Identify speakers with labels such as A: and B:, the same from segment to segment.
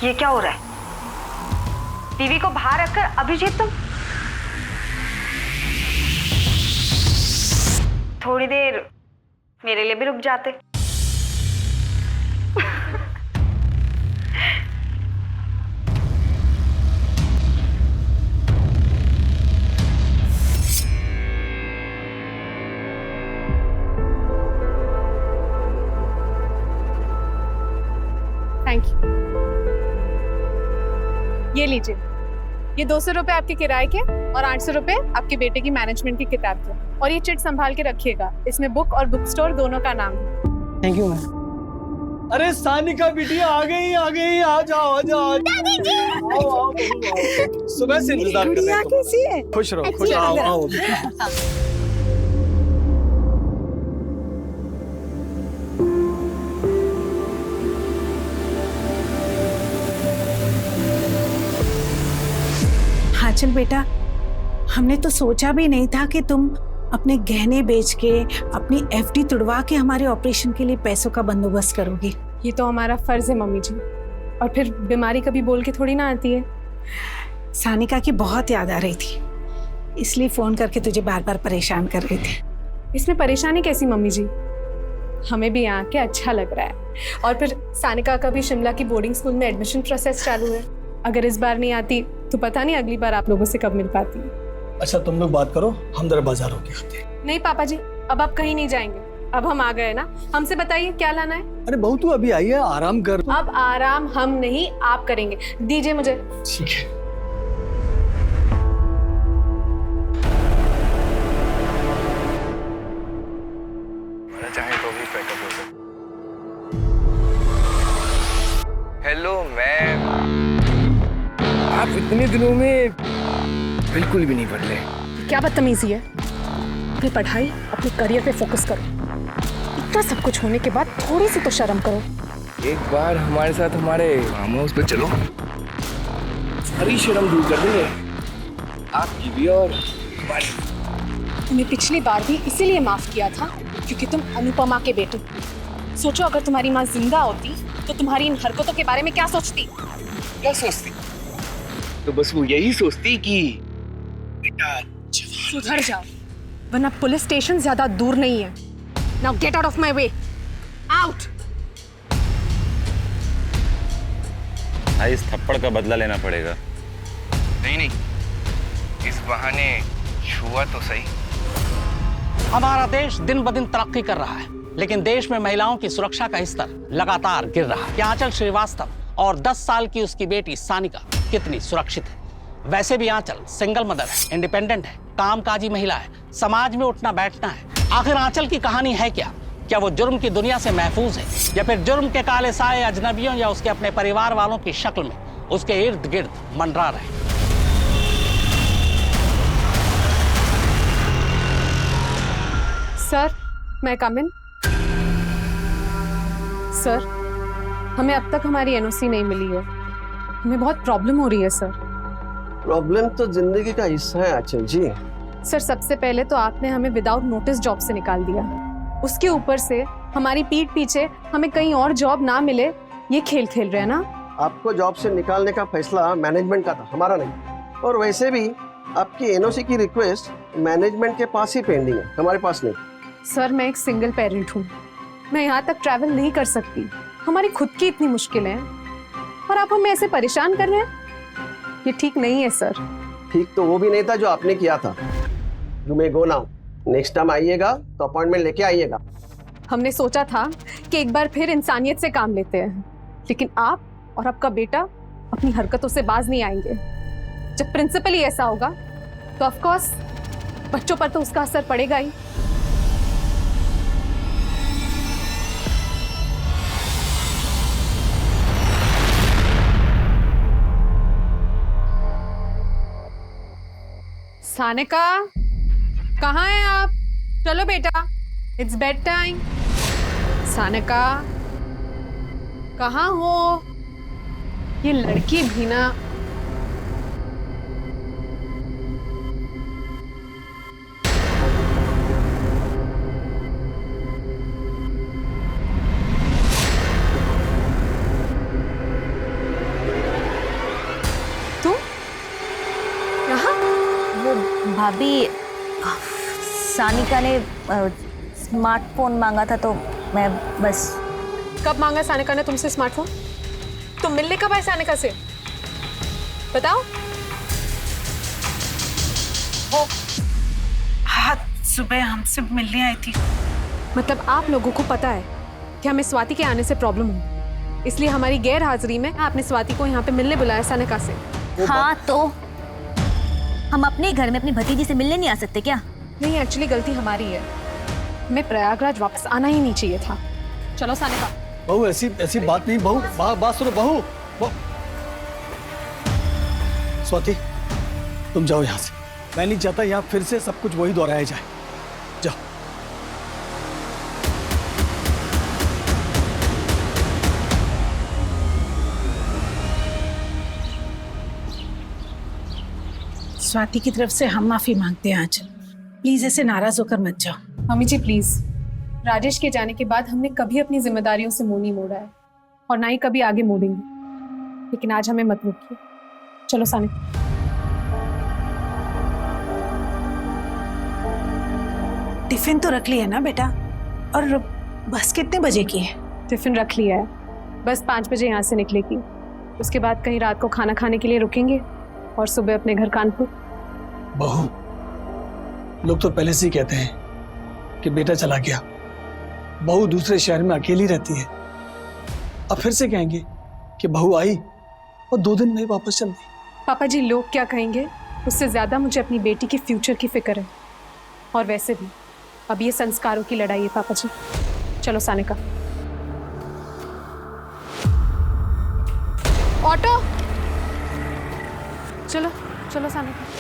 A: ये क्या हो रहा है? टीवी को बाहर रखकर अभिजीत तुम थोड़ी देर मेरे लिए भी रुक जाते।
B: Thank you. ये लीजिए, ये 200 रुपए आपके किराए के और 800 रुपए आपके बेटे की मैनेजमेंट की किताब के। और ये चिट संभाल के रखिएगा, इसमें बुक और बुक स्टोर दोनों का नाम है।
C: Thank you ma'am. अरे सानिका बिटिया आ गई, आ जाओ। दादी जी। आओ। सुबह से इंतजार कर रहे हैं।
D: कैसी है?
C: खुश रहो, आओ।
D: हाँ चल बेटा, हमने तो सोचा भी नहीं था कि तुम अपने गहने बेच के अपनी एफडी तुड़वा के हमारे ऑपरेशन के लिए पैसों का बंदोबस्त करोगी।
B: ये तो हमारा फर्ज है मम्मी जी, और फिर बीमारी कभी बोल के थोड़ी ना आती है।
D: सानिका की बहुत याद आ रही थी, इसलिए फोन करके तुझे बार बार परेशान कर रही थी।
B: इसमें परेशानी कैसी मम्मी जी, हमें भी यहाँ के अच्छा लग रहा है। और फिर सानिका का भी शिमला की बोर्डिंग स्कूल में एडमिशन प्रोसेस चालू है। अगर इस बार नहीं आती तो पता नहीं अगली बार आप लोगों से कब मिल पाती।
C: अच्छा तुम लोग बात करो, हम जरा बाजार होके आते हैं।
B: नहीं पापा जी, अब आप कहीं नहीं जाएंगे, अब हम आ गए ना। हमसे बताइए क्या लाना है।
C: अरे बहू तू अभी आई है, आराम कर।
B: अब आराम हम नहीं आप करेंगे, दीजिए मुझे।
C: ठीक है।
E: चाहे तो भी पैकअप हो सकता। हेलो मैम, आप इतने दिनों में बिल्कुल भी नहीं बदले।
B: क्या बदतमीजी है। अपनी पढ़ाई, अपने करियर पे फोकस करो। इतना सब कुछ होने के बाद थोड़ी सी तो शर्म करो।
E: एक बार हमारे साथ हमारे फार्म हाउस पे चलो, सारी शर्म दूर कर देंगे, आपकी भी और हमारी।
B: तुम्हें पिछली बार भी इसीलिए माफ किया था क्योंकि तुम अनुपमा के बेटे। सोचो अगर तुम्हारी माँ जिंदा होती तो तुम्हारी इन हरकतों के बारे में क्या सोचती।
E: क्या सोचती? तो बस वो यही सोचती कि बेटा
B: सुधर जाओ, वरना पुलिस स्टेशन ज्यादा दूर नहीं है। Now get out of my way, out.
F: इस थप्पड़ का बदला लेना पड़ेगा।
E: नहीं, इस बहाने छुआ तो सही।
G: हमारा देश दिन ब दिन तरक्की कर रहा है, लेकिन देश में महिलाओं की सुरक्षा का स्तर लगातार गिर रहा है। आंचल श्रीवास्तव और 10 साल की उसकी बेटी सानिका कितनी सुरक्षित है। वैसे भी आंचल सिंगल मदर है, इंडिपेंडेंट है, कामकाजी महिला है, समाज में उठना बैठना है। आखिर आंचल की कहानी है क्या? क्या वो जुर्म की दुनिया से महफूज है, या फिर जुर्म के काले साए अजनबियों या उसके अपने परिवार वालों की शक्ल में उसके इर्द गिर्द मंडरा रहे?
B: सर, मैं कम इन? सर, हमें अब तक हमारी एनओसी नहीं मिली है। हमें बहुत प्रॉब्लम हो रही है सर।
H: प्रॉब्लम तो जिंदगी का हिस्सा है आंचल जी।
B: सर, सबसे पहले तो आपने हमें विदाउट नोटिस जॉब से निकाल दिया, उसके ऊपर से हमारी पीठ पीछे हमें कहीं और जॉब ना मिले, ये खेल खेल रहे हैं ना।
H: आपको जॉब से निकालने का फैसला मैनेजमेंट का था, हमारा नहीं। और वैसे भी आपकी एनओसी की रिक्वेस्ट मैनेजमेंट के पास ही पेंडिंग है, हमारे पास नहीं।
B: सर, मैं एक सिंगल पेरेंट हूँ, मैं यहाँ तक ट्रैवल नहीं कर सकती। हमारी खुद की इतनी मुश्किलें हैं और आप हमें ऐसे परेशान कर रहे हैं, ये ठीक नहीं है सर।
H: ठीक तो वो भी नहीं था जो आपने किया था। You may go now. Next time आइएगा तो अपॉइंटमेंट लेके आइएगा।
B: हमने सोचा था कि एक बार फिर इंसानियत से काम लेते हैं, लेकिन आप और आपका बेटा अपनी हरकतों से बाज नहीं आएंगे। जब प्रिंसिपल ही ऐसा होगा तो ऑफ कोर्स बच्चों पर तो उसका असर पड़ेगा ही। सानिका, कहाँ हैं आप? चलो बेटा, इट्स बेड टाइम। सानिका, कहाँ हो? ये लड़की भी ना।
I: भाभी, सानिका ने स्मार्टफोन मांगा था तो मैं बस।
B: कब मांगा सानिका ने तुमसे स्मार्टफोन? तुम मिलने कब आए सानिका से? बताओ।
D: हाँ, सुबह हमसे मिलने आई थी।
B: मतलब आप लोगों को पता है कि हमें स्वाति के आने से प्रॉब्लम हो, इसलिए हमारी गैर हाजिरी में आपने स्वाति को यहाँ पे मिलने बुलाया सानिका से।
I: हाँ, तो हम अपने घर में अपनी भतीजी से मिलने नहीं आ सकते क्या?
B: नहीं, एक्चुअली गलती हमारी है, हमें प्रयागराज वापस आना ही नहीं चाहिए था। चलो सानिका।
C: बहू ऐसी बात नहीं बहू, बात सुनो बहू। स्वाति तुम जाओ यहाँ से, मैं नहीं चाहता यहाँ फिर से सब कुछ वही दोहराया जाए। जाओ।
D: स्वाति की तरफ से हम माफी मांगते हैं आंचल, प्लीज ऐसे नाराज होकर मत जाओ।
B: मम्मी जी प्लीज, राजेश के जाने के बाद हमने कभी अपनी जिम्मेदारियों से मुंह नहीं मोड़ा है और ना ही कभी आगे मोड़ेंगे, लेकिन आज हमें मत रोकिए। चलो सानिका।
D: टिफिन तो रख लिया ना बेटा? और बस कितने बजे की है?
B: टिफिन रख लिया है, बस 5 बजे यहाँ से निकलेगी। उसके बाद कहीं रात को खाना खाने के लिए रुकेंगे और सुबह अपने घर कानपुर।
C: बहू, लोग तो पहले से ही कहते हैं कि बेटा चला गया, बहू दूसरे शहर में अकेली रहती है। अब फिर से कहेंगे कि बहू आई और 2 दिन में ही वापस चल गई।
B: पापा जी, लोग क्या कहेंगे उससे ज्यादा मुझे अपनी बेटी की फ्यूचर की फिक्र है। और वैसे भी अब ये संस्कारों की लड़ाई है पापा जी। चलो सानिका। ऑटो, चलो चलो सानिका।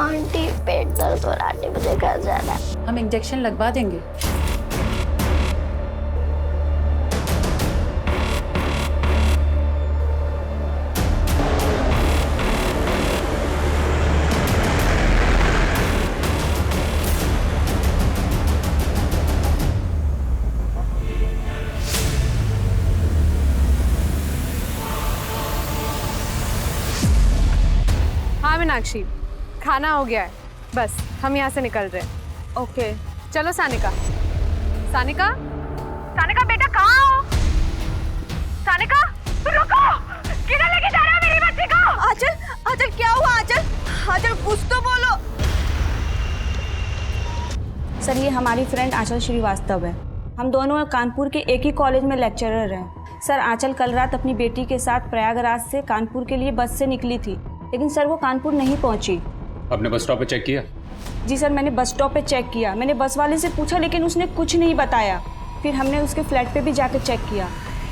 I: आंटी, पेट दर्द हो रहा है, मुझे घर जाना है।
J: हम इंजेक्शन लगवा देंगे।
B: हाँ मीनाक्षी, खाना हो गया है, बस हम यहाँ से निकल रहे हैं। ओके चलो सानिका। सानिका, सानिका बेटा कहाँ हो? सानिका रुको, किधर लेके जा रहे हो मेरी बच्ची को?
I: आंचल, आंचल क्या हुआ? आंचल, आंचल कुछ तो बोलो। सर, ये हमारी फ्रेंड आंचल श्रीवास्तव है। हम दोनों कानपुर के एक ही कॉलेज में लेक्चरर हैं। सर, आंचल कल रात अपनी बेटी के साथ प्रयागराज से कानपुर के लिए बस से निकली थी, लेकिन सर वो कानपुर नहीं पहुंची।
F: आपने बस स्टॉप पे चेक किया?
I: जी सर, मैंने बस स्टॉप पे चेक किया। मैंने बस वाले से पूछा लेकिन उसने कुछ नहीं बताया। फिर हमने उसके फ्लैट पे भी जाकर चेक किया,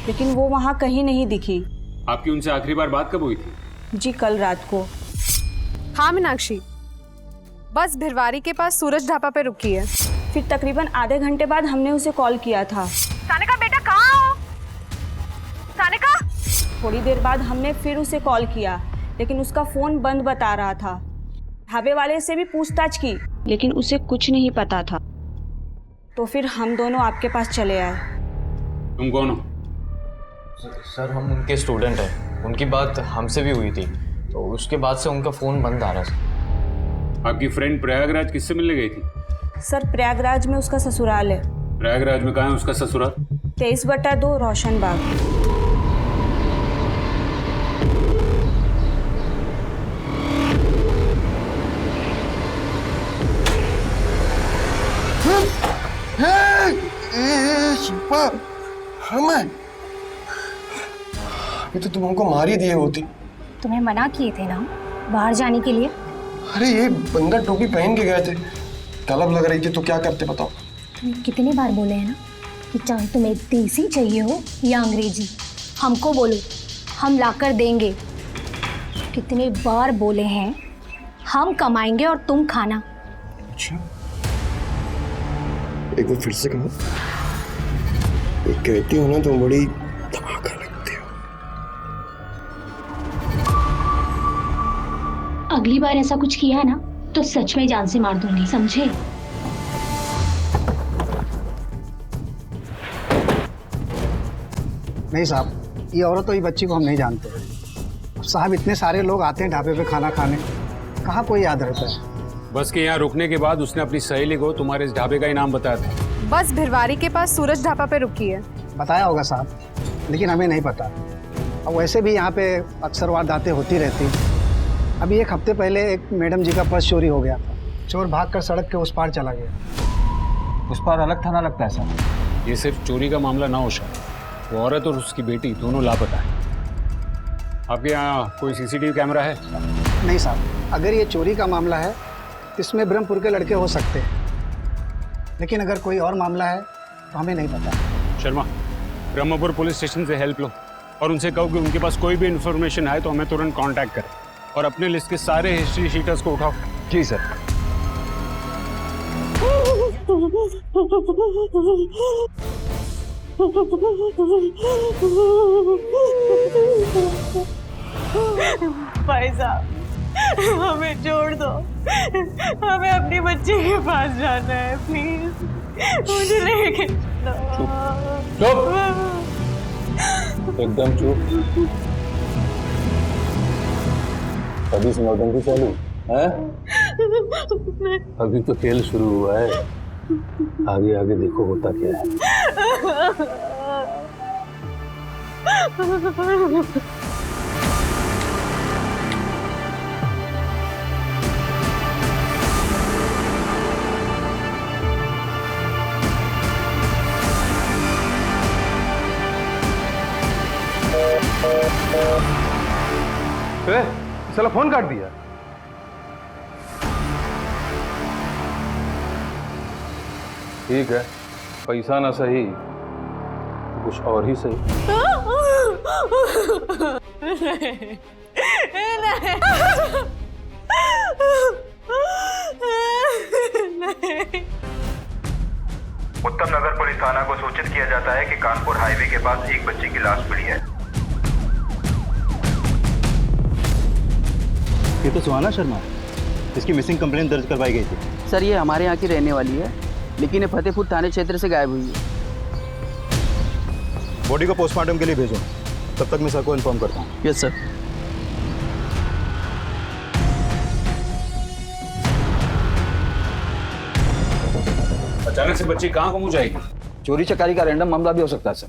I: लेकिन वो वहाँ कहीं नहीं दिखी।
F: आपकी उनसे आखिरी बार बात कब हुई थी?
I: जी कल रात को।
B: हाँ मीनाक्षी, बस भिरवारी के पास सूरज ढाबा पे रुकी है।
I: फिर तकरीबन आधे घंटे बाद हमने उसे कॉल किया था।
B: सानिका बेटा कहाँ हो? सानिका।
I: थोड़ी देर बाद हमने फिर उसे कॉल किया, लेकिन उसका फोन बंद बता रहा था। ढाबे वाले से भी पूछताछ की, लेकिन उसे कुछ नहीं पता था। तो फिर हम दोनों आपके पास चले आए।
F: तुम कौन हो?
K: सर, हम उनके स्टूडेंट हैं। उनकी बात हमसे भी हुई थी, तो उसके बाद से उनका फ़ोन बंद आ रहा है।
F: आपकी फ्रेंड प्रयागराज किससे मिलने गई थी?
I: सर, प्रयागराज में उसका ससुराल है।
F: प्रयागराज में कहाँ है उसका ससुराल?
I: 23/2 रोशन बाग।
H: ये तो तुम हमको मार ही दिए होती।
J: तुम्हें मना किए थे ना बाहर जाने के लिए।
H: अरे ये बंदा टोपी पहन के गए थे, तलब लग रही थी तो क्या करते बताओ?
J: तुम्हें कितने बार बोले हैं ना कि चाहे तुम्हें देसी चाहिए हो या अंग्रेजी, हमको बोलो, हम लाकर देंगे। कितने बार बोले हैं, हम कमाएंगे और तुम खाना।
H: अच्छा, एक बार फिर से कहो। एक कहती हो ना तुम बड़ी धमाका लगती हो।
J: अगली बार ऐसा कुछ किया ना तो सच में जान से मार दूंगी, समझे?
L: नहीं साहब, ये औरत और ये बच्ची को हम नहीं जानते। साहब इतने सारे लोग आते हैं ढाबे पे खाना खाने, कहाँ कोई याद रहता है।
M: बस के यहाँ रुकने के बाद उसने अपनी सहेली को तुम्हारे इस ढाबे का इनाम बताया था।
B: बस भिरवारी के पास सूरज ढाबा पे रुकी है।
L: बताया होगा साहब, लेकिन हमें नहीं पता। और वैसे भी यहाँ पे अक्सर वारदातें होती रहती। अभी एक हफ्ते पहले एक मैडम जी का पर्स चोरी हो गया था। चोर भागकर सड़क के उस पार चला गया।
N: उस पार अलग थाना लगता है सर।
M: ये सिर्फ चोरी का मामला ना हो शायद, वो औरत और उसकी बेटी दोनों लापता है। आपके यहाँ कोई सीसीटीवी कैमरा है?
L: नहीं साहब, अगर ये चोरी का मामला है तो इसमें ब्रह्मपुर के लड़के हो सकते हैं, लेकिन अगर कोई और मामला है तो हमें नहीं पता।
M: शर्मा, ब्रह्मपुर पुलिस स्टेशन से हेल्प लो और उनसे कहो कि उनके पास कोई भी इन्फॉर्मेशन है तो हमें तुरंत कांटेक्ट करें, और अपने लिस्ट के सारे हिस्ट्री शीटर्स को उठाओ।
N: जी सर।
O: भाई साहब, हमें छोड़ दो, हमें अपनी बच्ची के पास जाना है, प्लीज मुझे लेके चलो।
M: चुप, एकदम चुप।
N: अभी से नौटंकी चालू है? अभी तो खेल शुरू हुआ है, आगे आगे देखो होता क्या है। साला फोन काट दिया। ठीक है, पैसा ना सही तो कुछ और ही सही।
P: उत्तम नगर पुलिस थाना को सूचित किया जाता है कि कानपुर हाईवे के पास एक बच्ची की लाश मिली है।
N: ये तो सुहाना शर्मा, इसकी मिसिंग कंप्लेंट दर्ज करवाई गई थी।
Q: सर, ये हमारे यहाँ की रहने वाली है, लेकिन ये फतेहपुर थाने क्षेत्र से गायब हुई है।
N: बॉडी को पोस्टमार्टम के लिए भेजो, तब तक मैं सर को इन्फॉर्म करता हूँ।
Q: Yes sir.
M: अचानक से बच्ची कहाँ गुम जाएगी?
N: चोरी चकारी का रैंडम मामला भी हो सकता है सर।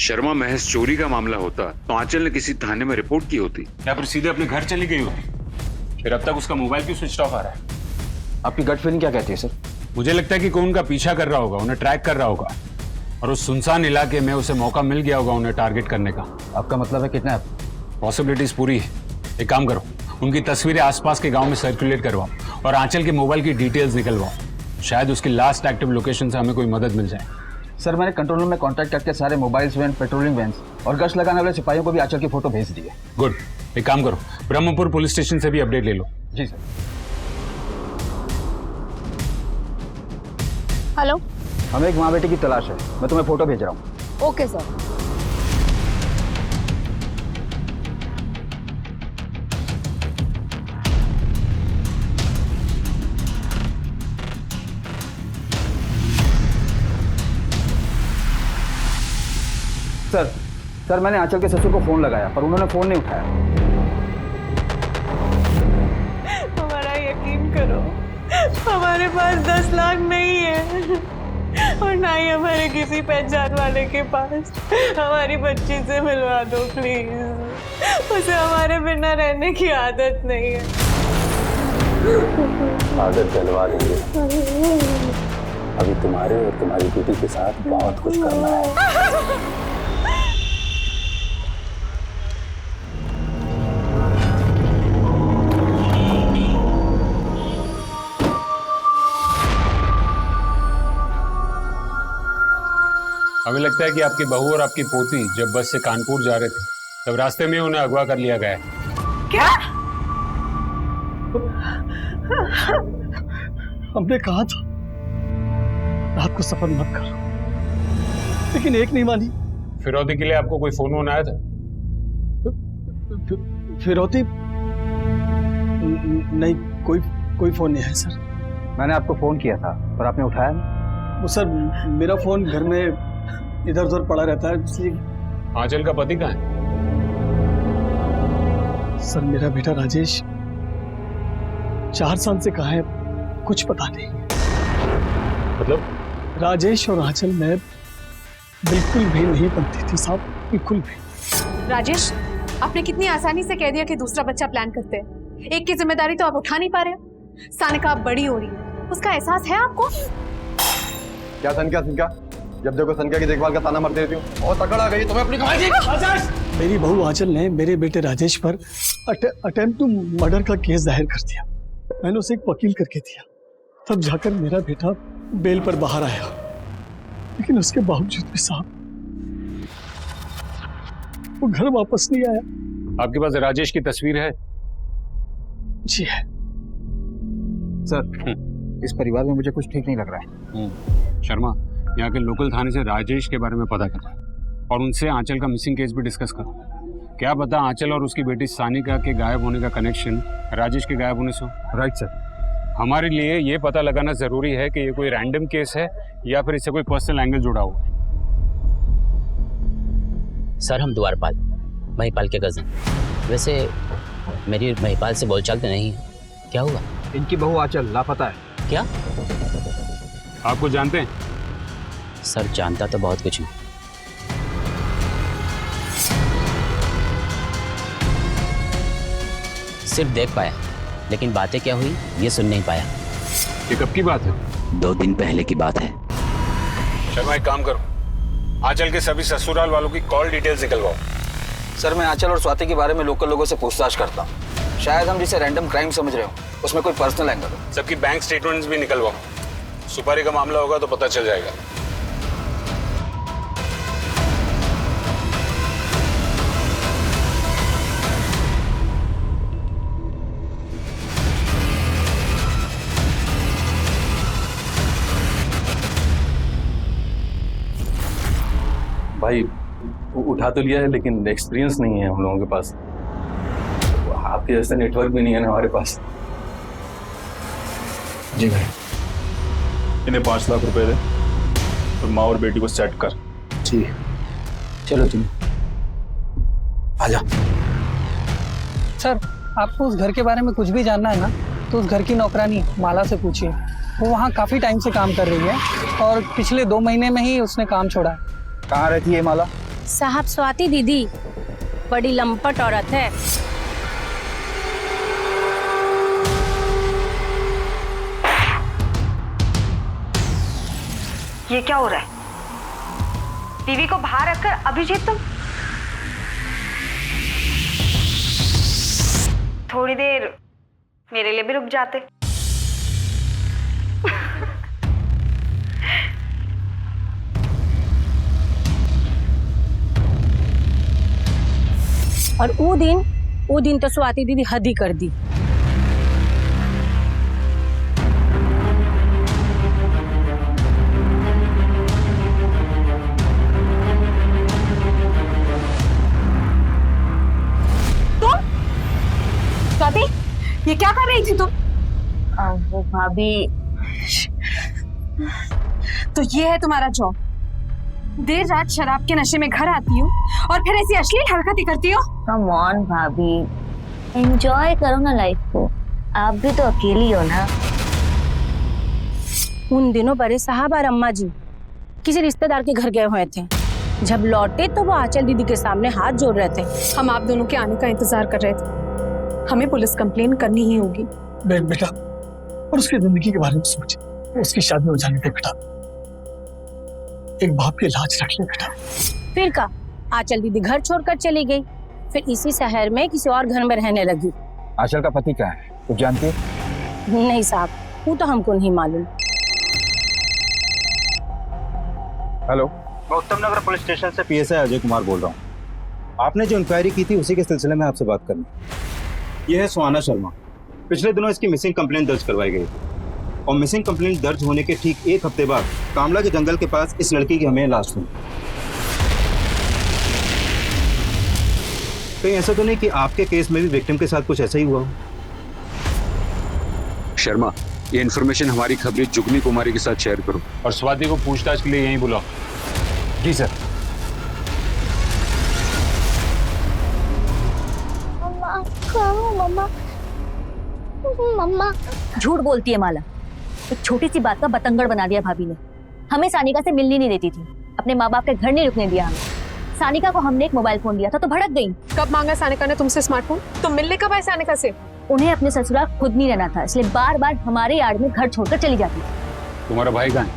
F: शर्मा, महज चोरी का मामला होता तो आंचल ने किसी थाने में रिपोर्ट की होती,
M: या फिर सीधे अपने घर चली गई होती। फिर अब तक उसका मोबाइल क्यों स्विच ऑफ आ रहा है?
N: आपकी गट फीलिंग क्या कहती है सर?
M: मुझे लगता है कि कोई उनका पीछा कर रहा होगा, उन्हें ट्रैक कर रहा होगा, और उस सुनसान इलाके में उसे मौका मिल गया होगा उन्हें टारगेट करने का।
N: आपका मतलब है किडनैप?
M: पॉसिबिलिटीज पूरी है। एक काम करो, उनकी तस्वीरें आसपास के गांव में सर्कुलेट करवाओ और आंचल के मोबाइल की डिटेल्स निकलवाओ। शायद उसकी लास्ट एक्टिव लोकेशन से हमें कोई मदद मिल जाए।
N: सर, मैंने कंट्रोल रूम में कांटेक्ट करके सारे मोबाइल्स वैन, पेट्रोलिंग वैन और गश्त लगाने वाले सिपाहियों को भी आंचल की फोटो भेज दी है।
M: गुड। एक काम करो, ब्रह्मपुर पुलिस स्टेशन से भी अपडेट ले लो।
N: जी सर।
J: हेलो,
N: हमें एक माँ बेटी की तलाश है, मैं तुम्हें फोटो भेज रहा हूँ।
B: Okay sir.
N: सर, मैंने आंचल के ससुर को फोन लगाया पर उन्होंने फोन नहीं उठाया।
O: हमारा यकीन करो, हमारे पास 10 लाख नहीं है और ना ही हमारे किसी पहचान वाले के पास। हमारी बच्ची से मिलवा दो प्लीज, उसे हमारे बिना रहने की आदत नहीं है।
N: आदत डलवा देंगे, अभी तुम्हारे और तुम्हारी बेटी के साथ बहुत कुछ करना है।
M: हमें लगता है कि आपकी बहू और आपकी पोती जब बस से कानपुर जा रहे थे तब रास्ते में उन्हें अगवा कर लिया गया है।
O: क्या?
C: हमने कहा था रात को सफर मत करो, लेकिन एक नहीं मानी।
M: फिरौती के लिए आपको कोई फोन वोन आया था?
C: फिरौती? नहीं, कोई फोन नहीं है सर।
L: मैंने आपको फोन किया था पर आपने उठाया नहीं।
C: वो सर मेरा फोन घर में इधर उधर पड़ा रहता है, इसलिए।
M: आंचल का पति कहाँ है?
C: सर मेरा बेटा राजेश 4 साल से कहाँ है कुछ पता नहीं।
M: मतलब?
C: राजेश और आंचल में बिल्कुल भी नहीं बनती थी साहब, बिल्कुल भी।
B: राजेश, आपने कितनी आसानी से कह दिया कि दूसरा बच्चा प्लान करते हैं। एक की जिम्मेदारी तो आप उठा नहीं पा रहे हो। सानिका आप बड़ी हो रही है, उसका एहसास है आपको?
R: क्या सनका जब देखो सनका की देखभाल का ताना मारती रहती हूँ। और तकड़ आ गई तुम्हें अपनी कमाई की।
C: मेरी बहू आंचल ने मेरे बेटे राजेश पर अटेम्प्ट टू मर्डर का केस दायर कर दिया। मैंने उसे एक वकील करके दिया, तब जाकर मेरा बेटा बेल पर बाहर आया। लेकिन उसके बावजूद भी साहब वो घर वापस नहीं आया।
M: आपके पास राजेश की तस्वीर है?
C: जी है
L: सर। इस परिवार में मुझे कुछ ठीक नहीं लग रहा है।
M: शर्मा, यहाँ के लोकल थाने से राजेश के बारे में पता करो और उनसे आंचल का मिसिंग केस भी डिस्कस करो। क्या पता आंचल और उसकी बेटी सानिका के गायब होने का कनेक्शन राजेश के गायब होने से हो।
L: Right sir.
M: हमारे लिए ये पता लगाना जरूरी है कि ये कोई रैंडम केस है या फिर इससे कोई पर्सनल एंगल जुड़ा हुआ है।
S: सर हम द्वारपाल, महिपाल के कज़न। वैसे मेरी महिपाल से बोलचाल तो नहीं है, क्या हुआ?
L: इनकी बहू आंचल लापता है।
S: क्या?
M: आपको जानते हैं?
S: सर जानता तो बहुत कुछ हूँ। सिर्फ देख पाया, लेकिन बातें क्या हुई ये सुन नहीं पाया।
M: ये कब की बात है?
S: 2 दिन पहले की बात है।
M: शर्मा एक काम करो, आंचल के सभी ससुराल वालों की कॉल डिटेल्स निकलवाओ।
T: सर मैं आंचल और स्वाति के बारे में लोकल लोगों से पूछताछ करता हूँ। शायद हम जिसे रैंडम क्राइम समझ रहे हो उसमें कोई पर्सनल एंगल हो।
M: सबकी बैंक स्टेटमेंट्स भी निकलवाओ। सुपारी का मामला होगा तो पता चल जाएगा।
K: भाई उठा तो लिया है लेकिन एक्सपीरियंस नहीं है हम लोगों के पास। आपके जैसा नेटवर्क भी नहीं है ना हमारे पास।
R: जी भाई, इन्हें 5 लाख रुपए दे और माँ और बेटी को सेट कर।
L: जी चलो तुम आजा।
U: सर आपको उस घर के बारे में कुछ भी जानना है ना तो उस घर की नौकरानी माला से पूछिए। वो वहाँ काफ़ी टाइम से काम कर रही है और पिछले 2 महीने में ही उसने काम छोड़ा है।
L: कहाँ रहती है माला?
J: साहब स्वाति दीदी बड़ी लंपट औरत है।
A: ये क्या हो रहा है? टीवी को बाहर रखकर अभिजीत तुम थोड़ी देर मेरे लिए भी रुक जाते।
J: और वो दिन तो स्वाति दीदी हद ही कर दी।
B: स्वाति, ये क्या कर रही थी तुम?
J: वो भाभी,
B: तो ये है तुम्हारा जॉब? देर रात शराब के नशे में घर आती हो और फिर ऐसी अश्लील हरकतें करती हो?
J: कम ऑन भाभी, एंजॉय करो ना लाइफ को। आप भी तो अकेली हो ना। उन दिनों बड़े साहब और अम्मा जी किसी रिश्तेदार के घर गए हुए थे। जब लौटे तो वो आंचल दीदी के सामने हाथ जोड़ रहे थे।
B: हम आप दोनों के आने का इंतजार कर रहे थे। हमें पुलिस कंप्लेन करनी ही होगी।
C: बेटा, और उसकी जिंदगी के बारे में सोच, उसकी शादी हो जाने दे बेटा। एक बाप की लाज रख ले बेटा।
J: फिर का आंचल दीदी घर छोड़कर चली गई, फिर इसी शहर में किसी और घर में रहने लगी।
L: आंचल का पति क्या है, तुम जानती है?
J: नहीं साहब, वो तो हमको नहीं मालूम।
R: हेलो, मैं उत्तम नगर पुलिस स्टेशन से PSI अजय कुमार बोल रहा हूँ। आपने जो इंक्वायरी की थी उसी के सिलसिले में आपसे बात करनी। यह है सुहाना शर्मा। पिछले दिनों इसकी मिसिंग कंप्लेंट दर्ज करवाई गई थी और मिसिंग कंप्लेंट दर्ज होने के ठीक 1 हफ्ते बाद कामला के जंगल के पास इस लड़की की हमें लाश मिली। कहीं ऐसा तो नहीं कि आपके केस में भी विक्टिम के साथ कुछ ऐसा ही हुआ हो?
F: शर्मा, ये इन्फॉर्मेशन हमारी खबरी जुगनी कुमारी के साथ शेयर करो
M: और स्वाति को पूछताछ के लिए यहीं बुलाओ।
R: जी सर।
J: मम्मा मम्मा झूठ बोलती है माला। एक छोटी सी बात का बतंगड़ बना दिया भाभी ने। हमें सानिका से मिलनी नहीं देती थी, अपने माँ बाप के घर नहीं रुकने दिया हमें। सानिका को हमने एक मोबाइल फोन दिया था तो भड़क गई।
B: कब मांगा सानिका ने तुमसे स्मार्टफोन? तुम मिलने कब आए सानिका से?
J: उन्हें अपने ससुराल खुद नहीं रहना था, इसलिए बार बार हमारे यार्ड में घर छोड़कर चली जाती थी।
M: तुम्हारा भाई कहाँ है?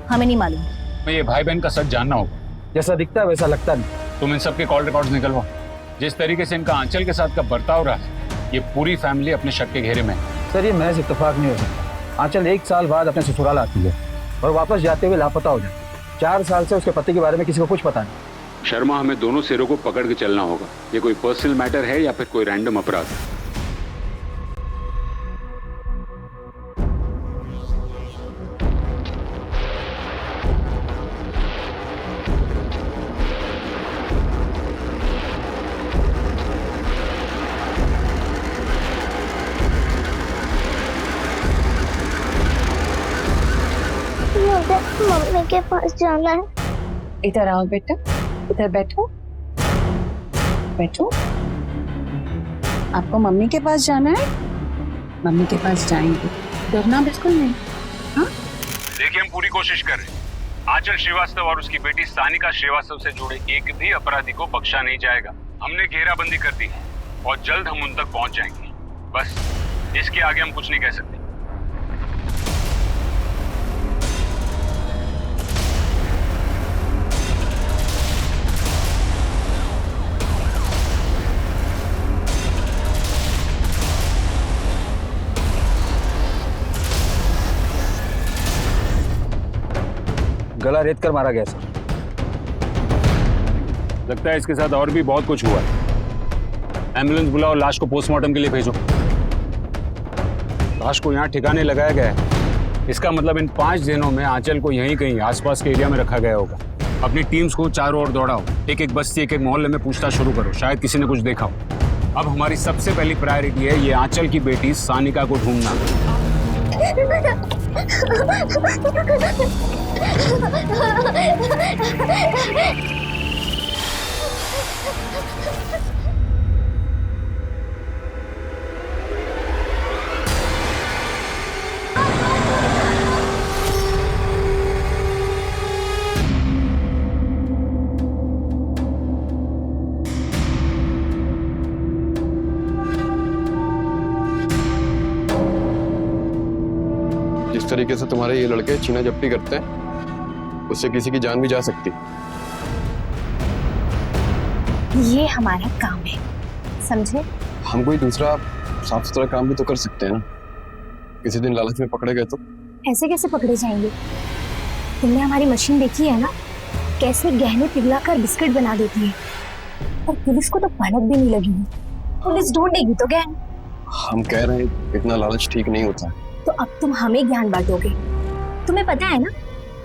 J: हमें नहीं मालूम।
M: मैं ये भाई बहन का सच जानना होगा।
R: जैसा दिखता है वैसा लगता नहीं।
M: तुम इन सबके कॉल रिकॉर्ड्स निकलवाओ। जिस तरीके से इनका आंचल के साथ का बर्ताव रहा है, ये पूरी फैमिली अपने शक के घेरे में है।
R: सर ये महज इत्तेफाक नहीं हो सकता। आंचल 1 साल बाद अपने ससुराल आती है और वापस जाते हुए लापता हो जाती है। 4 साल से उसके पति के बारे में किसी को कुछ पता नहीं।
F: शर्मा, हमें दोनों सिरों को पकड़ के चलना होगा। ये कोई पर्सनल मैटर है या फिर कोई रैंडम अपराध?
J: मम्मी के पास जाना है।
B: इधर आओ बेटा, इधर बैठो बैठो। आपको मम्मी के पास जाना है? मम्मी के पास जाएंगे, डरना बिल्कुल नहीं। हाँ?
M: देखिए, हम पूरी कोशिश कर रहे हैं। आंचल श्रीवास्तव और उसकी बेटी सानिका श्रीवास्तव से जुड़े एक भी अपराधी को बख्शा नहीं जाएगा। हमने घेराबंदी कर दी है और जल्द हम उन तक पहुंच जाएंगे। बस इसके आगे हम कुछ नहीं कह सकते।
R: गला रेत कर मारा गया सर।
M: लगता है इसके साथ और भी बहुत कुछ हुआ है। एम्बुलेंस बुलाओ, लाश को पोस्टमार्टम के लिए भेजो। लाश को यहाँ ठिकाने लगाया गया है। इसका मतलब इन 5 दिनों में आंचल को यहीं कहीं आसपास के एरिया में रखा गया होगा। अपनी टीम्स को चारों ओर दौड़ाओ, एक एक बस्ती, एक एक मोहल्ले में पूछताछ शुरू करो। शायद किसी ने कुछ देखा हो। अब हमारी सबसे पहली प्रायोरिटी है ये आंचल की बेटी सानिका को ढूंढना।
E: जिस तरीके से तुम्हारे ये लड़के छीना झपटी करते हैं, उससे किसी की जान भी जा सकती।
J: ये हमारा काम है, समझे?
E: हम कोई दूसरा साफ सुथरा काम भी तो कर सकते हैं ना। किसी दिन लालच में पकड़े गए तो?
J: ऐसे कैसे पकड़े जाएंगे? तुमने हमारी मशीन देखी है ना, कैसे गहने पिघलाकर बिस्किट बना देती है। और पुलिस को तो भनक भी नहीं लगी। पुलिस ढूंढेगी तो गहने।
E: हम कह रहे हैं इतना लालच ठीक नहीं होता।
J: तो अब तुम हमें ज्ञान बांटोगे। तुम्हें पता है ना,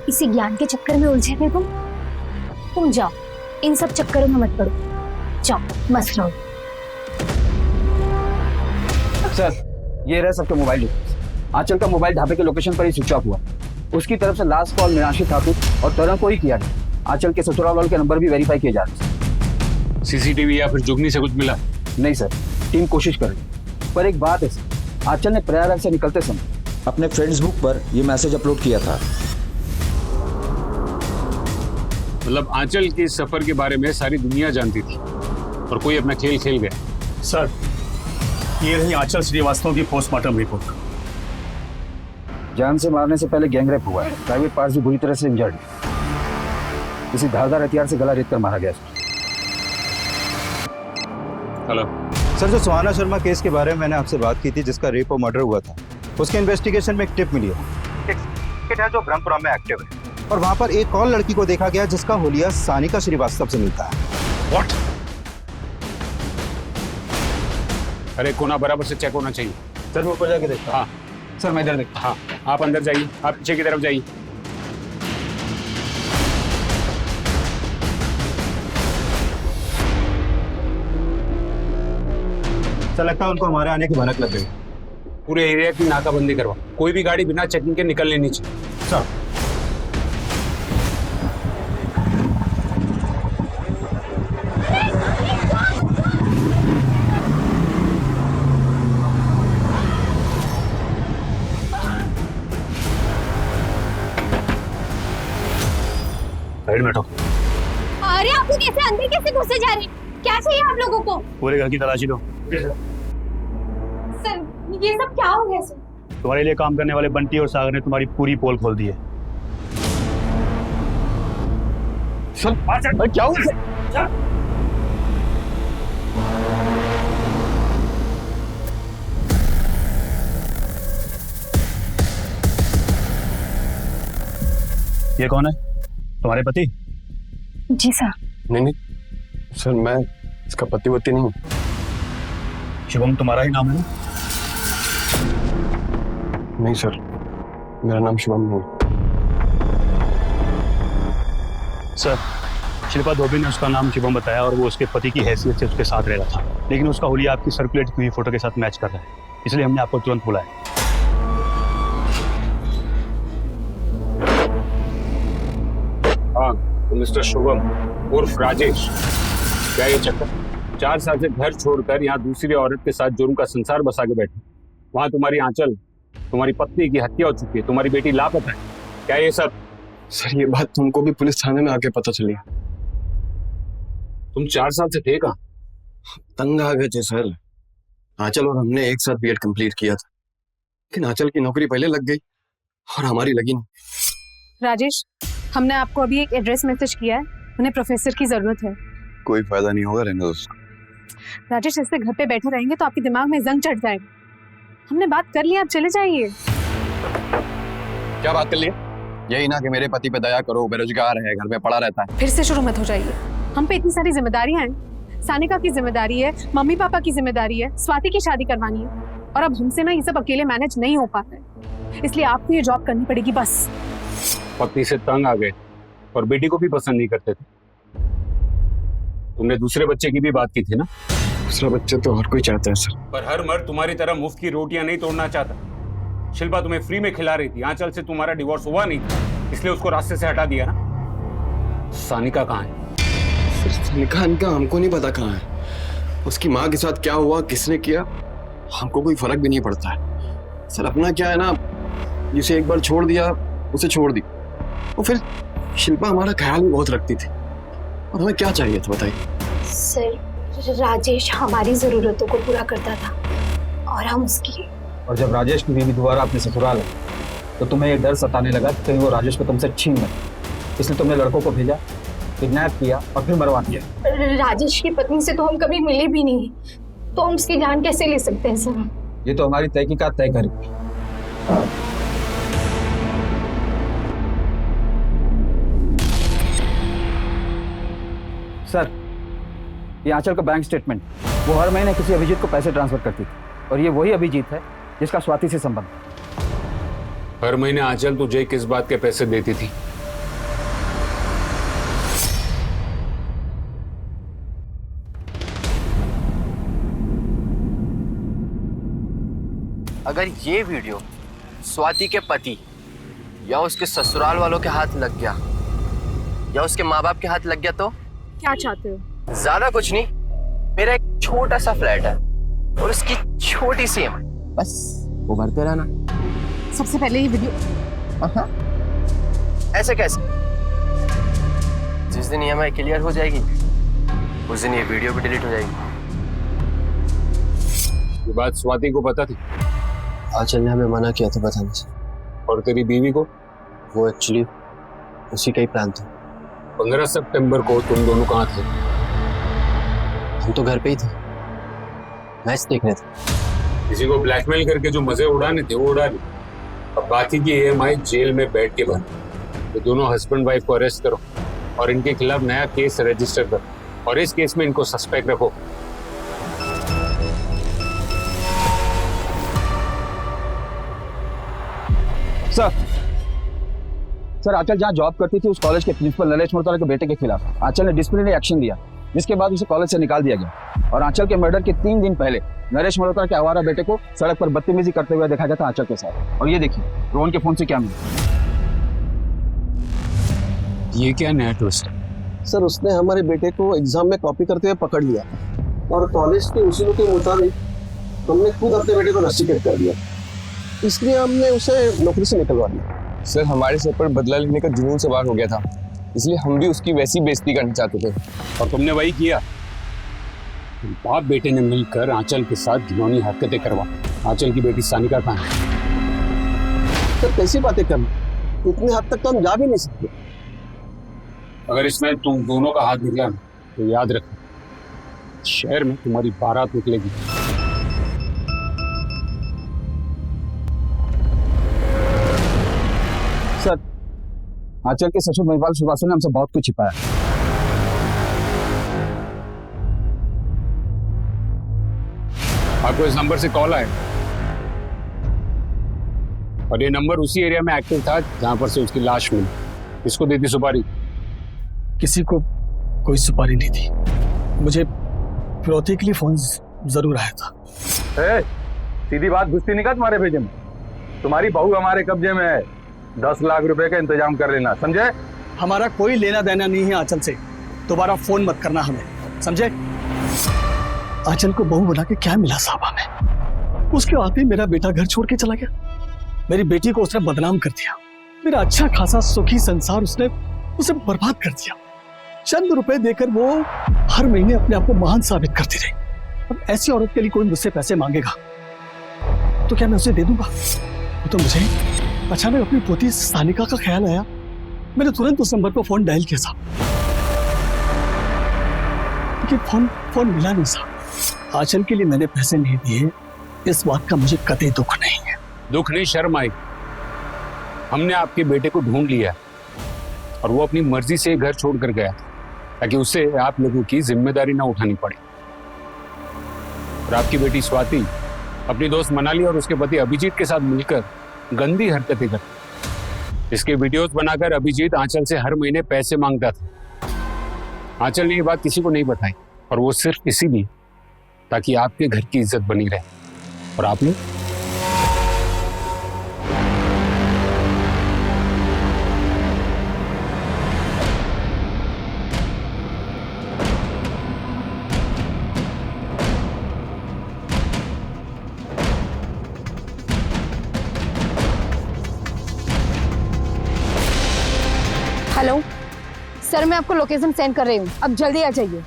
J: इसी ज्ञान के चक्कर में उलझे थे तुम जाओ, इन सब चक्करों में मत पड़ो। जाओ, मस्त रहो।
R: सर ये रहे सबके मोबाइल डिटेल्स। आंचल का मोबाइल ढाबे के लोकेशन पर ही स्विच ऑफ हुआ। उसकी तरफ से लास्ट कॉल मीनाक्षी ठाकुर और तरह को ही किया गया। आंचल के ससुराल वालों के नंबर भी वेरीफाई किए जा रहे हैं।
M: सीसीटीवी या फिर जुगनी से कुछ मिला?
R: नहीं सर, टीम कोशिश कर रही है। पर एक बात है सर, आंचल ने प्रयागराज से निकलते समय
V: अपने फ्रेंड्स बुक पर यह मैसेज अपलोड किया था।
M: मतलब आंचल के सफर के बारे में सारी दुनिया जानती थी और कोई अपना खेल खेल गया।
W: सर ये रही आंचल श्रीवास्तव की पोस्टमार्टम रिपोर्ट।
R: जान से मारने से पहले गैंगरेप हुआ है। प्राइवेट पार्ट्स भी बुरी तरह से इंजर्ड। किसी धारदार हथियार से गला रेत कर मारा गया।
M: हेलो
R: सर, जो सुहाना शर्मा केस के बारे में मैंने आपसे बात की थी, जिसका रेप और मर्डर हुआ था, उसके इन्वेस्टिगेशन में एक टिप मिली है। एक सिंडिकेट है जो ब्रह्मपुरा में एक्टिव है और वहां पर एक और लड़की को देखा गया जिसका हुलिया सानिका श्रीवास्तव से मिलता है।
M: व्हाट? अरे कोना बराबर से चेक होना चाहिए।
R: सर मैं ऊपर जाके देखता।
M: हाँ
R: सर मैं इधर देखता।
M: हाँ आप अंदर जाइए, आप पीछे की तरफ जाइए।
R: सर लगता है उनको हमारे आने की भनक लग गई।
M: पूरे एरिया की नाकाबंदी करवा, कोई भी गाड़ी बिना चेकिंग के निकलनी नहीं चाहिए। सर
W: साइड में हटो।
J: अरे आप लोग कैसे अंदर कैसे घुसे जा रहे हैं? क्या चाहिए आप लोगों को?
W: पूरे घर की तलाशी लो।
J: सर ये सब क्या हो गया सर?
W: तुम्हारे लिए काम करने वाले बंटी और सागर ने तुम्हारी पूरी पोल खोल दी है।
E: सर क्या हुआ?
W: ये कौन है? तुम्हारे पति?
J: जी सर।
E: नहीं सर, मैं इसका पति वती नहीं हूँ।
W: शिवम तुम्हारा ही नाम है ना?
E: नहीं सर, मेरा नाम शिवम नहीं है।
W: सर, शिल्पा धोबी ने उसका नाम शिवम बताया और वो उसके पति की हैसियत से उसके साथ रह रहा था, लेकिन उसका हुलिया आपकी सर्कुलेट की हुई फोटो के साथ मैच कर रहा है, इसलिए हमने आपको तुरंत बुलाया।
M: हाँ, तो मिस्टर शुभम उर्फ राजेश, क्या ये चक्कर? 4 साल से घर छोड़कर यहाँ दूसरी औरत के साथ जुर्म का संसार बसा के बैठे। वहाँ तुम्हारी आंचल, तुम्हारी पत्नी की हत्या हो चुकी है, तुम्हारी बेटी लापता है। क्या ये सब?
E: सर ये बात तुमको भी पुलिस थाने में आके पता चली।
M: तुम 4 साल से थे कहाँ?
E: तंग आ गए थे सर। आंचल और हमने एक साथ बीएड कंप्लीट किया था, लेकिन आंचल की नौकरी पहले लग गई और हमारी लगी नहीं।
B: राजेश, हमने आपको अभी एक एड्रेस मैसेज किया है, उन्हें प्रोफेसर की जरूरत है।
E: कोई फायदा नहीं होगा, रहने दो उसको।
B: राजेश, ऐसे घर पे बैठे रहेंगे तो आपके दिमाग में जंग चढ़ जाएगा। हमने बात कर ली, आप चले जाइए।
E: क्या बात कर लिए? यही ना कि मेरे पति पे दया करो, बेरोजगार है, घर में पड़ा रहता है।
B: फिर से शुरू मत हो जाइए। हम पे इतनी सारी जिम्मेदारियां हैं। सानिका की जिम्मेदारी है, मम्मी पापा की जिम्मेदारी है, स्वाति की शादी करवानी है, और अब हमसे ना ये सब अकेले मैनेज नहीं हो पाता है, इसलिए आपको ये जॉब करनी पड़ेगी बस।
M: पत्नी से तंग आ गए और बेटी को भी पसंद नहीं करते थे। तुमने दूसरे बच्चे की भी बात की थी ना?
E: दूसरा बच्चा तो हर कोई चाहता है सर,
M: पर हर मर्द तुम्हारी तरह मुफ्त की रोटियां नहीं तोड़ना चाहता। शिल्पा तुम्हें फ्री में खिला रही थी, आंचल से तुम्हारा डिवोर्स हुआ नहीं था, इसलिए उसको रास्ते से हटा दिया ना। सानिका कहाँ है?
E: सानिका इनका हमको नहीं पता कहाँ है। उसकी माँ के साथ क्या हुआ, किसने किया, हमको कोई फर्क भी नहीं पड़ता है सर। अपना क्या है ना, जिसे एक बार छोड़ दिया उसे छोड़ दी। और फिर शिल्पा हमारा ख्याल भी बहुत रखती थी, और हमें क्या चाहिए था बताइए?
J: सर राजेश हमारी जरूरतों को पूरा करता था और हम उसकी।
R: और जब राजेश की बीवी दोबारा अपने ससुराल आई तो तुम्हें ये डर सताने लगा कि कहीं वो राजेश को तुमसे छीन ले, इसलिए तुमने लड़कों को भेजा, किडनैप किया और फिर मरवा दिया।
J: राजेश की पत्नी से तो हम कभी मिले भी नहीं, तो हम उसकी जान कैसे ले सकते हैं सर?
R: ये तो हमारी तहकीकात तय करेगी। सर, ये आंचल का बैंक स्टेटमेंट, वो हर महीने किसी अभिजीत को पैसे ट्रांसफर करती थी, और ये वही अभिजीत है जिसका स्वाति से संबंध।
M: हर महीने आंचल तुझे किस बात के पैसे देती थी?
D: अगर ये वीडियो स्वाति के पति या उसके ससुराल वालों के हाथ लग गया या उसके माँ बाप के हाथ लग गया तो
B: क्या चाहते हो?
D: ज्यादा कुछ नहीं, मेरा एक छोटा सा फ्लैट है और उसकी छोटी सी EMI, बस वो भरते रहना।
B: सबसे पहले ये वीडियो।
D: ऐसे कैसे? जिस दिन EMI क्लियर हो जाएगी उस दिन ये वीडियो भी डिलीट हो जाएगी।
M: ये बात स्वाति को पता थी?
E: आंचल ने हमें मना किया था बताने से।
M: और तेरी बीवी को?
E: वो एक्चुअली उसी का ही प्लान था।
M: 15 सितंबर को तुम दोनों कहाँ थे?
E: हम तो घर पे ही थे, मैच देखने थे।
M: किसी को ब्लैकमेल करके जो मजे उड़ाने थे वो उड़ा लिए। अब बाकी की EMI जेल में बैठ के भर। तो दोनों हस्बैंड वाइफ को अरेस्ट करो और इनके खिलाफ नया केस रजिस्टर करो, और इस केस में इनको सस्पेक्ट रखो।
R: सर आंचल जहाँ जॉब करती थी उस कॉलेज के प्रिंसिपल नरेश मोरताला के बेटे के खिलाफ आंचल ने डिसिप्लिनरी एक्शन लिया
T: जिसके बाद उसे कॉलेज से निकाल दिया गया। और आंचल के मर्डर के 3 दिन पहले नरेश मल्होत्रा के आवारा बेटे को सड़क पर बदतमीजी करते हुए देखा गया था आंचल के साथ। और ये देखिए रोहन के फोन से क्या मिला।
M: ये क्या नया ट्विस्ट?
E: सर उसने हमारे बेटे को एग्जाम में कॉपी करते हुए पकड़ लिया और कॉलेज के उसूलों के मुताबिक हमने खुद अपने बेटे को रस्टिकेट कर दिया, इसलिए हमने उसे नौकरी से निकलवा दिया।
G: सर हमारे सर पर बदला लेने का जुनून सवार हो गया था, इसलिए हम भी उसकी वैसी बेइज्जती करना चाहते थे।
M: और तुमने वही किया। तुम बाप बेटे ने मिलकर आंचल के साथ घिनौनी हरकतें करवा। आंचल की बेटी सानिका कहाँ है?
E: सर कैसी बातें कर, इतने हद तक तो हम जा भी नहीं सकते।
M: अगर इसमें तुम दोनों का हाथ निकला ना तो याद रखो, शहर में तुम्हारी बारात निकलेगी।
T: सर आंचल के ससुर महिपाल श्रीवास्तव ने हमसे बहुत कुछ छिपाया।
M: आपको इस नंबर से कॉल आया और ये नंबर उसी एरिया में एक्टिव था जहां पर से उसकी लाश मिली। किसको दी थी सुपारी?
C: किसी को कोई सुपारी नहीं थी, मुझे फिरौती के लिए फोन जरूर आया था।
K: सीधी बात घुसती नहीं का तुम्हारे भेजे में। तुम्हारी बहू हमारे कब्जे में है, 10 लाख रुपए का इंतजाम कर लेना, समझे?
C: हमारा कोई लेना देना नहीं है आंचल से, दोबारा फोन मत करना हमें, समझे? आंचल को बहू बना के क्या मिला साहब हमें? उसके आते ही मेरा बेटा घर छोड़ के चला गया, मेरी बेटी को उसने बदनाम कर दिया, मेरा अच्छा खासा सुखी संसार उसने उसे बर्बाद कर दिया। चंद रुपए देकर वो हर महीने अपने आप को महान साबित करती रही। अब ऐसी औरत के लिए कोई मुझसे पैसे मांगेगा तो क्या मैं उसे दे दूंगा? तो मुझे अचानक अपनी पोती सानिका का ख्याल आया, मैंने तुरंत उस नंबर पर फोन डायल किया साहब, लेकिन फोन मिला नहीं साहब। आंचल के लिए मैंने पैसे नहीं दिए, इस बात का मुझे कतई दुख नहीं है।
M: दुख नहीं, शर्म आई। हमने आपके बेटे को ढूंढ लिया और वो अपनी मर्जी से घर छोड़कर गया ताकि उसे आप लोगों की जिम्मेदारी ना उठानी पड़े। और आपकी बेटी स्वाति अपनी दोस्त मनाली और उसके पति अभिजीत के साथ मिलकर गंदी हरकतें करती। इसके वीडियोस बनाकर अभिजीत आंचल से हर महीने पैसे मांगता था। आंचल ने ये बात किसी को नहीं बताई और वो सिर्फ इसीलिए ताकि आपके घर की इज्जत बनी रहे। और आपने
B: हेलो सर, मैं आपको लोकेशन सेंड कर रही हूँ, अब जल्दी आ जाइए।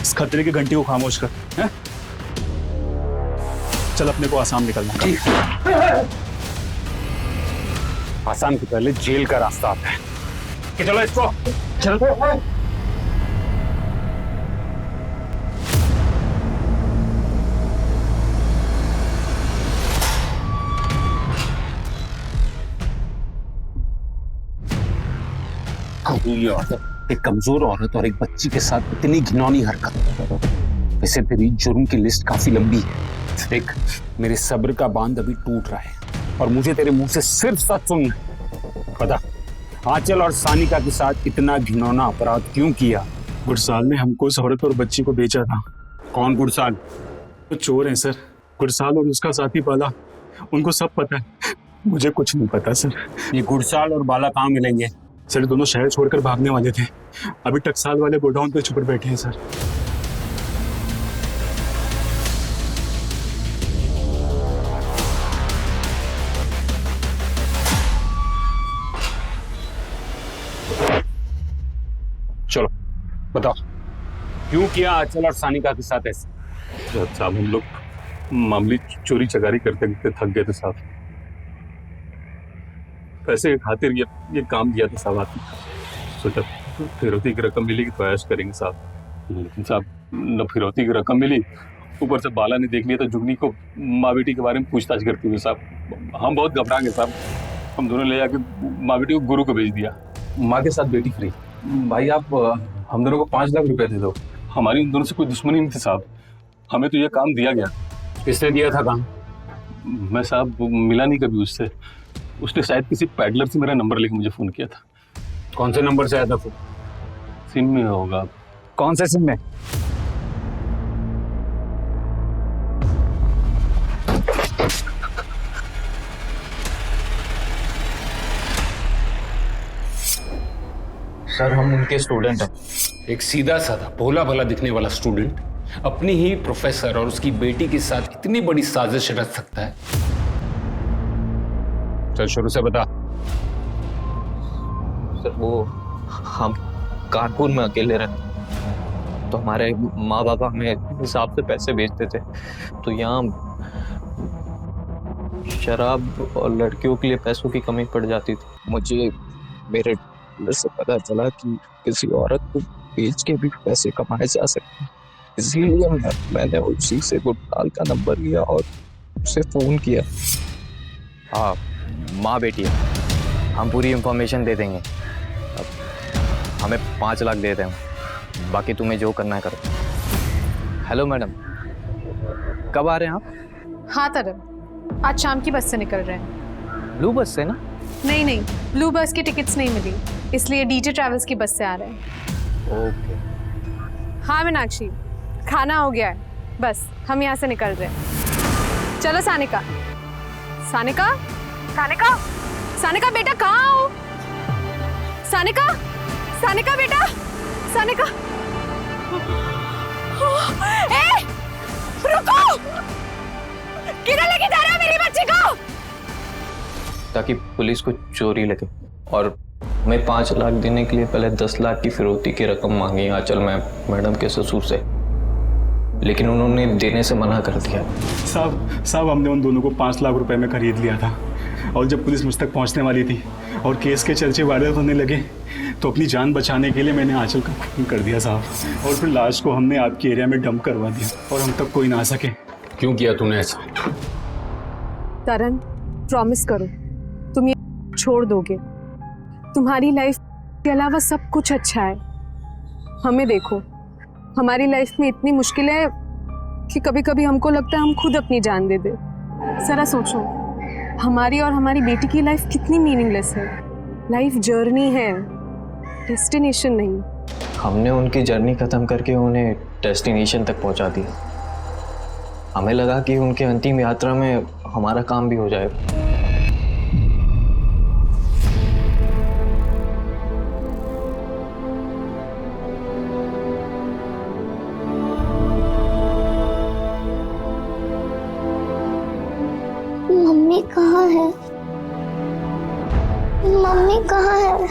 W: इस खतरे की घंटी को खामोश कर, हैं? चल अपने को आसाम निकलना है।
M: आसाम के पहले जेल का रास्ता आता है कि चलो इसको चलो। एक कमजोर औरत और एक बच्ची के साथ इतनी घिनौनी हरकत। वैसे तेरी जुर्म की लिस्ट काफी लंबी है। देख, मेरे सब्र का बांध अभी टूट रहा है और मुझे तेरे मुंह से सिर्फ सच सुनना है। बता, आंचल और सानिका के साथ इतना घिनौना अपराध क्यों किया?
W: गुरसाल ने हमको उस औरत और बच्ची को बेचा था।
M: कौन गुरसाल?
W: वो चोर हैं सर, गुरसाल और उसका साथी बाला, उनको सब पता है, मुझे कुछ नहीं पता सर।
M: ये गुरसाल और बाला कहाँ मिलेंगे?
W: सर दोनों शहर छोड़कर भागने वाले थे, अभी टकसाल वाले गोडाउन पे छुप बैठे हैं सर।
M: चलो बताओ, क्यों किया आंचल और सानिका के साथ ऐसे?
W: साहब हम लोग मामूली चोरी चकारी करते करते थक गए थे साहब, पैसे की खातिर ये काम किया था साहब। आपने सोचा फिरौती की रकम मिलेगी तो ऐश करेंगे साहब, लेकिन साहब न फिरौती की रकम मिली, ऊपर से बाला ने देख लिया तो जुगनी को माँ बेटी के बारे में पूछताछ करती हुई साहब हम बहुत घबरा गए साहब।
K: हम दोनों ले जाके माँ बेटी को गुरु को भेज दिया। माँ के साथ बेटी फ्री। भाई आप हम दोनों को 5 लाख रुपए दे दो। हमारी उन दोनों से कोई दुश्मनी नहीं थी साहब, हमें तो ये काम दिया गया।
M: किसने दिया था काम?
K: मैं साहब मिला नहीं कभी उससे, उसने शायद किसी पैडलर से मेरा नंबर लेके मुझे फोन किया था।
M: कौन से नंबर से आया था फोन?
K: सिम में होगा।
T: कौन से सिम में?
M: सर हम उनके स्टूडेंट हैं। एक सीधा साधा भोला भला दिखने वाला स्टूडेंट अपनी ही प्रोफेसर और उसकी बेटी के साथ इतनी बड़ी साजिश रच सकता है? चल शुरू से बता।
H: सर वो हम कानपुर में अकेले रहते, तो हमारे माँ बाप हमें हिसाब से पैसे भेजते थे, तो यहाँ शराब और लड़कियों के लिए पैसों की कमी पड़ जाती थी।
T: मुझे मेरे से पता चला कि किसी औरत को बेच के भी पैसे कमाए जा सकते हैं, इसलिए मैंने उसी से गुटकाल का नंबर लिया और उसे फोन किया।
H: हाँ माँ बेटी है, हम पूरी इंफॉर्मेशन दे देंगे। अब हमें 5 लाख दे दें, बाकी तुम्हें जो करना है करो। हेलो मैडम, कब आ रहे हैं आप?
B: हाँ तरन, आज शाम की बस से निकल रहे हैं।
H: ब्लू बस से ना?
B: नहीं, ब्लू बस की टिकट्स नहीं मिली, इसलिए डीजे ट्रैवल्स की बस से आ रहे हैं।
H: ओके।
B: हाँ मीनाक्षी, खाना हो गया है, बस हम यहाँ से निकल रहे हैं। चलो सानिका। सानिका, सानिका, सानिका बेटा कहाँ हो? सानिका, सानिका बेटा, सानिका। ए, रुको! किधर लेके जा रहे हो मेरी बच्ची को?
H: ताकि पुलिस को चोरी लगे, और मैं 5 लाख देने के लिए पहले 10 लाख की फिरौती की रकम मांगी आंचल मैडम के ससुर से, लेकिन उन्होंने देने से मना कर दिया।
W: साहब हमने उन दोनों को 5 लाख रुपए में खरीद लिया था, और जब पुलिस मुझ तक पहुंचने वाली थी और केस के चर्चे वायरल होने लगे, तो अपनी जान बचाने के लिए मैंने आंचल का खून कर दिया साहब, और फिर लाश को हमने आपके एरिया में डंप करवा दिया, और हम तक कोई ना आ सके।
M: क्यों किया तूने ऐसा?
B: तरन, प्रॉमिस करो तुम ये छोड़ दोगे। तुम्हारी लाइफ के अलावा सब कुछ अच्छा है। हमें देखो, हमारी लाइफ में इतनी मुश्किलें हैं कि कभी कभी हमको लगता है हम खुद अपनी जान दे दे। जरा सोचो, हमारी और हमारी बेटी की लाइफ कितनी मीनिंगलेस है। लाइफ जर्नी है, डेस्टिनेशन नहीं।
H: हमने उनकी जर्नी खत्म करके उन्हें डेस्टिनेशन तक पहुंचा दिया। हमें लगा कि उनके अंतिम यात्रा में हमारा काम भी हो जाएगा।
I: मम्मी कहाँ है? मम्मी कहाँ है?